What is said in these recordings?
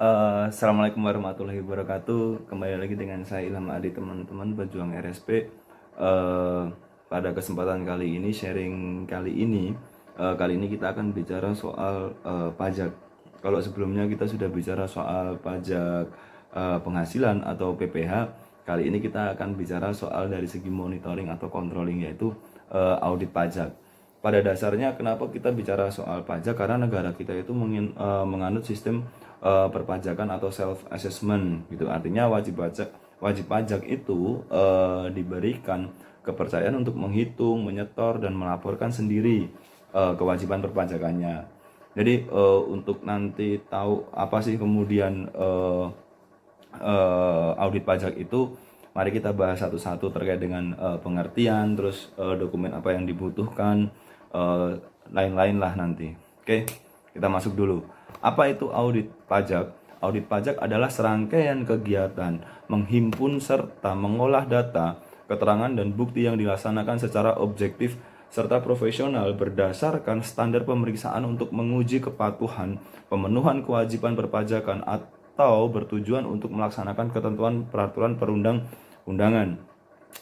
Assalamualaikum warahmatullahi wabarakatuh. Kembali lagi dengan saya Ilham Adi, teman-teman pejuang RSP. Pada kesempatan kali ini, kali ini kita akan bicara soal pajak. Kalau sebelumnya kita sudah bicara soal pajak penghasilan atau PPH, kali ini kita akan bicara soal dari segi monitoring atau controlling, yaitu audit pajak. Pada dasarnya kenapa kita bicara soal pajak? Karena negara kita itu menganut sistem perpajakan atau self assessment gitu. Artinya wajib pajak itu diberikan kepercayaan untuk menghitung, menyetor dan melaporkan sendiri kewajiban perpajakannya. Jadi untuk nanti tahu apa sih kemudian audit pajak itu, mari kita bahas satu-satu terkait dengan pengertian, terus dokumen apa yang dibutuhkan, lain-lain lah nanti. Oke, kita masuk dulu. Apa itu audit pajak? Audit pajak adalah serangkaian kegiatan menghimpun serta mengolah data, keterangan dan bukti yang dilaksanakan secara objektif serta profesional berdasarkan standar pemeriksaan untuk menguji kepatuhan, pemenuhan kewajiban perpajakan atau bertujuan untuk melaksanakan ketentuan peraturan perundang-undangan.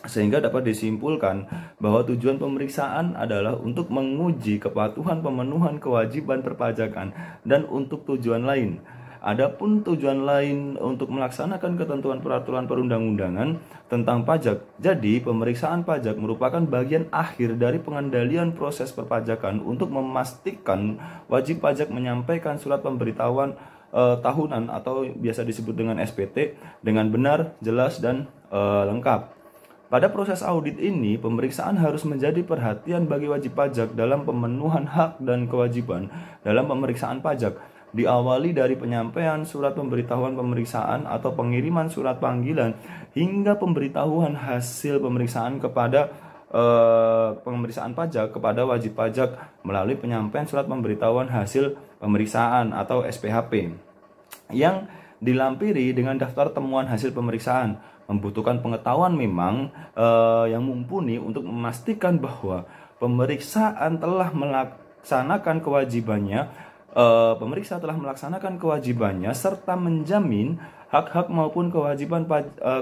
Sehingga dapat disimpulkan bahwa tujuan pemeriksaan adalah untuk menguji kepatuhan pemenuhan kewajiban perpajakan dan untuk tujuan lain. Adapun tujuan lain untuk melaksanakan ketentuan peraturan perundang-undangan tentang pajak. Jadi, pemeriksaan pajak merupakan bagian akhir dari pengendalian proses perpajakan untuk memastikan wajib pajak menyampaikan surat pemberitahuan tahunan atau biasa disebut dengan SPT dengan benar, jelas dan lengkap. Pada proses audit ini, pemeriksaan harus menjadi perhatian bagi wajib pajak dalam pemenuhan hak dan kewajiban dalam pemeriksaan pajak. Diawali dari penyampaian surat pemberitahuan pemeriksaan atau pengiriman surat panggilan hingga pemberitahuan hasil pemeriksaan kepada pemeriksaan pajak kepada wajib pajak melalui penyampaian surat pemberitahuan hasil pemeriksaan atau SPHP yang dilampiri dengan daftar temuan hasil pemeriksaan. Membutuhkan pengetahuan memang yang mumpuni untuk memastikan bahwa pemeriksaan telah melaksanakan kewajibannya, pemeriksa telah melaksanakan kewajibannya serta menjamin hak-hak maupun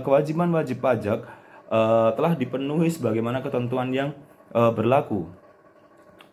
kewajiban wajib pajak telah dipenuhi sebagaimana ketentuan yang berlaku.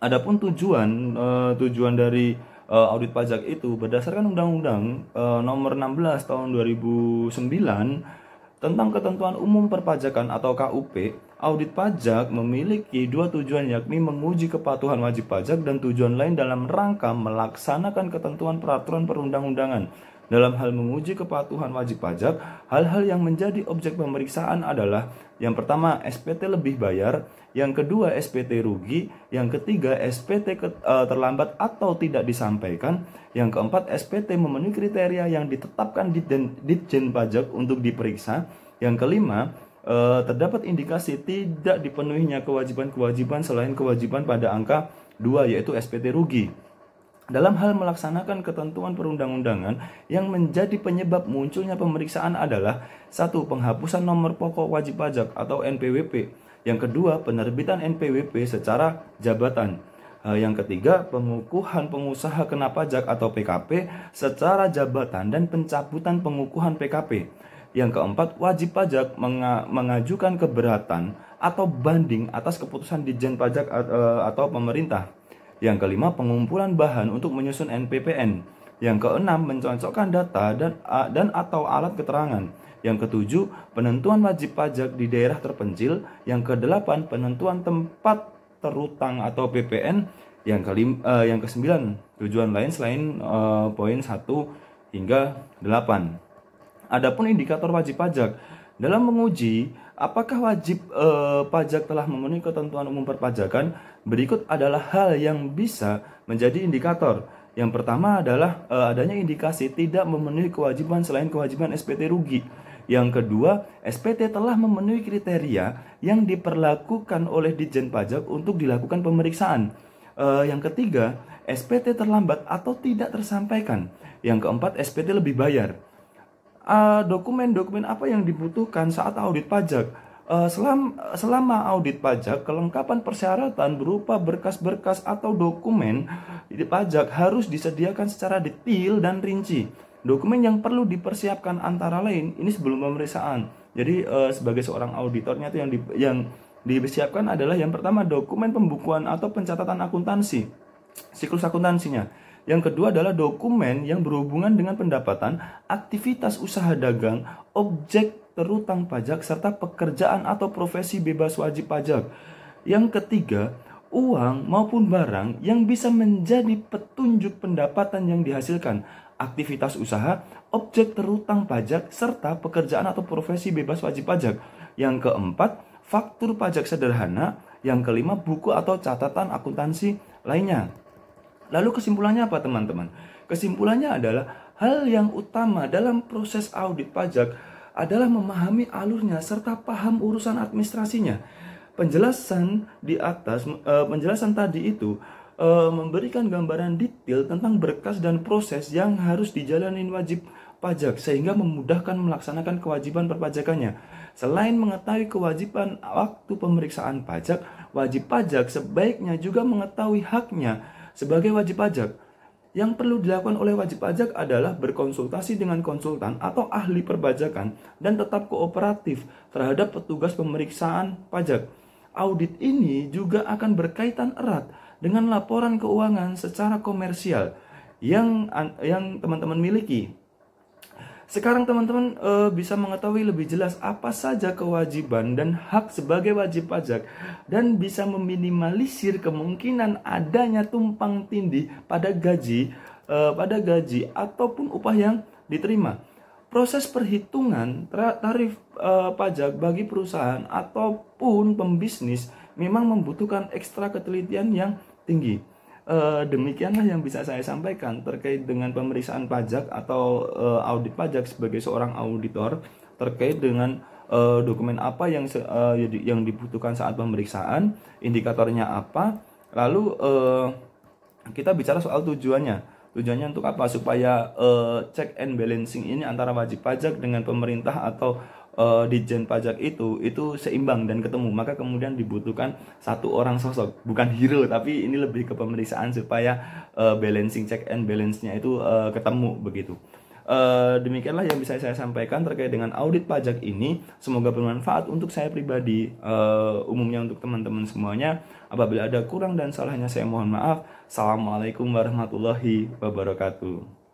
Adapun tujuan dari audit pajak itu berdasarkan Undang-Undang Nomor 16 Tahun 2009 tentang Ketentuan Umum Perpajakan atau KUP. Audit pajak memiliki dua tujuan, yakni menguji kepatuhan wajib pajak dan tujuan lain dalam rangka melaksanakan ketentuan peraturan perundang-undangan. Dalam hal menguji kepatuhan wajib pajak, hal-hal yang menjadi objek pemeriksaan adalah: yang pertama, SPT lebih bayar; yang kedua, SPT rugi; yang ketiga, SPT terlambat atau tidak disampaikan; yang keempat, SPT memenuhi kriteria yang ditetapkan Ditjen Pajak untuk diperiksa; yang kelima, terdapat indikasi tidak dipenuhinya kewajiban-kewajiban selain kewajiban pada angka 2, yaitu SPT rugi. Dalam hal melaksanakan ketentuan perundang-undangan, yang menjadi penyebab munculnya pemeriksaan adalah: 1. Penghapusan nomor pokok wajib pajak atau NPWP; yang kedua, penerbitan NPWP secara jabatan; yang ketiga, pengukuhan pengusaha kena pajak atau PKP secara jabatan dan pencabutan pengukuhan PKP; yang keempat, wajib pajak mengajukan keberatan atau banding atas keputusan Ditjen Pajak atau pemerintah; yang kelima, pengumpulan bahan untuk menyusun NPPN; yang keenam, mencocokkan data dan atau alat keterangan; yang ketujuh, penentuan wajib pajak di daerah terpencil; yang kedelapan, penentuan tempat terutang atau PPN; yang kesembilan, tujuan lain selain poin 1 hingga 8. Adapun indikator wajib pajak dalam menguji apakah wajib pajak telah memenuhi ketentuan umum perpajakan, berikut adalah hal yang bisa menjadi indikator. Yang pertama adalah adanya indikasi tidak memenuhi kewajiban selain kewajiban SPT rugi. Yang kedua, SPT telah memenuhi kriteria yang diperlakukan oleh Ditjen Pajak untuk dilakukan pemeriksaan. Yang ketiga, SPT terlambat atau tidak tersampaikan. Yang keempat, SPT lebih bayar. Dokumen-dokumen apa yang dibutuhkan saat audit pajak? Selama audit pajak, kelengkapan persyaratan berupa berkas-berkas atau dokumen pajak harus disediakan secara detail dan rinci. Dokumen yang perlu dipersiapkan antara lain ini sebelum pemeriksaan. Jadi sebagai seorang auditornya itu yang disiapkan adalah yang pertama dokumen pembukuan atau pencatatan akuntansi, siklus akuntansinya. Yang kedua adalah dokumen yang berhubungan dengan pendapatan, aktivitas usaha dagang, objek terutang pajak, serta pekerjaan atau profesi bebas wajib pajak. Yang ketiga, uang maupun barang yang bisa menjadi petunjuk pendapatan yang dihasilkan, aktivitas usaha, objek terutang pajak, serta pekerjaan atau profesi bebas wajib pajak. Yang keempat, faktur pajak sederhana. Yang kelima, buku atau catatan akuntansi lainnya. Lalu kesimpulannya apa teman-teman? Kesimpulannya adalah hal yang utama dalam proses audit pajak adalah memahami alurnya serta paham urusan administrasinya. Penjelasan di atas, penjelasan tadi itu memberikan gambaran detail tentang berkas dan proses yang harus dijalani wajib pajak sehingga memudahkan melaksanakan kewajiban perpajakannya. Selain mengetahui kewajiban waktu pemeriksaan pajak, wajib pajak sebaiknya juga mengetahui haknya sebagai wajib pajak. Yang perlu dilakukan oleh wajib pajak adalah berkonsultasi dengan konsultan atau ahli perpajakan dan tetap kooperatif terhadap petugas pemeriksaan pajak. Audit ini juga akan berkaitan erat dengan laporan keuangan secara komersial yang teman-teman miliki. Sekarang teman-teman bisa mengetahui lebih jelas apa saja kewajiban dan hak sebagai wajib pajak dan bisa meminimalisir kemungkinan adanya tumpang tindih pada gaji ataupun upah yang diterima. Proses perhitungan tarif pajak bagi perusahaan ataupun pembisnis memang membutuhkan ekstra ketelitian yang tinggi. Demikianlah yang bisa saya sampaikan terkait dengan pemeriksaan pajak atau audit pajak sebagai seorang auditor, terkait dengan dokumen apa yang dibutuhkan saat pemeriksaan, indikatornya apa, lalu kita bicara soal tujuannya. Tujuannya untuk apa? Supaya check and balancing ini antara wajib pajak dengan pemerintah atau Ditjen Pajak itu seimbang dan ketemu. Maka kemudian dibutuhkan satu orang sosok, bukan hero, tapi ini lebih ke pemeriksaan supaya balancing check and balance-nya itu ketemu begitu. Demikianlah yang bisa saya sampaikan terkait dengan audit pajak ini. Semoga bermanfaat untuk saya pribadi, umumnya untuk teman-teman semuanya. Apabila ada kurang dan salahnya saya mohon maaf. Assalamualaikum warahmatullahi wabarakatuh.